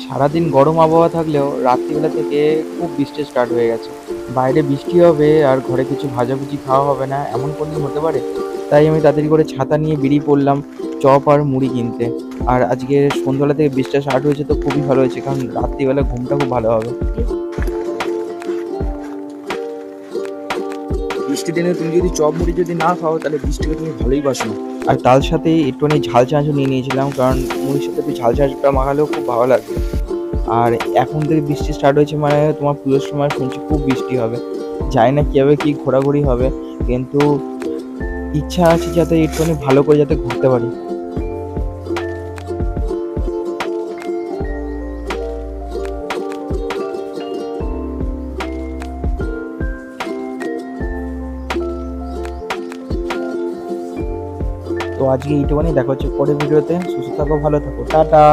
সারাদিন গরম আবহাওয়া থাকলেও রাত্রিবেলা থেকে খুব বৃষ্টি স্টার্ট হয়ে গেছে। বাইরে বৃষ্টি হবে আর ঘরে কিছু ভাজাভুজি খাওয়া হবে না, এমন কোনদিন হতে পারে? তাই আমি তাড়াতাড়ি করে ছাতা নিয়ে বেরিয়ে পড়লাম চপ আর মুড়ি কিনতে। আর আজকে সন্ধ্যাবেলা থেকে বৃষ্টিটা স্টার্ট হয়েছে তো খুবই ভালো হয়েছে, কারণ রাত্রিবেলা ঘুমটা খুব ভালো হবে। বৃষ্টির দিনে তুমি যদি চপ মুড়ি যদি না খাও তাহলে বৃষ্টিকে তুমি ভালোই বাসো না। আর তার সাথে একটুখানি ঝাল চানাচুর নিয়ে নিয়েছিলাম, কারণ মুড়ির সাথে একটু ঝাল চানাচুরটা মাখালেও খুব ভালো লাগবে। আর এখন থেকে বৃষ্টি স্টার্ট হয়েছে মানে তোমার পুজোর সময় শুনছি খুব বৃষ্টি হবে। জানি না কীভাবে কী ঘোরাঘুরি হবে, কিন্তু ইচ্ছা আছে যাতে একটুখানি ভালো করে যাতে ঘুরতে পারি। তো আজকে এইটুখানি, দেখা হচ্ছে পরের ভিডিওতে। সুস্থ থাকো, ভালো থাকো, টাটা।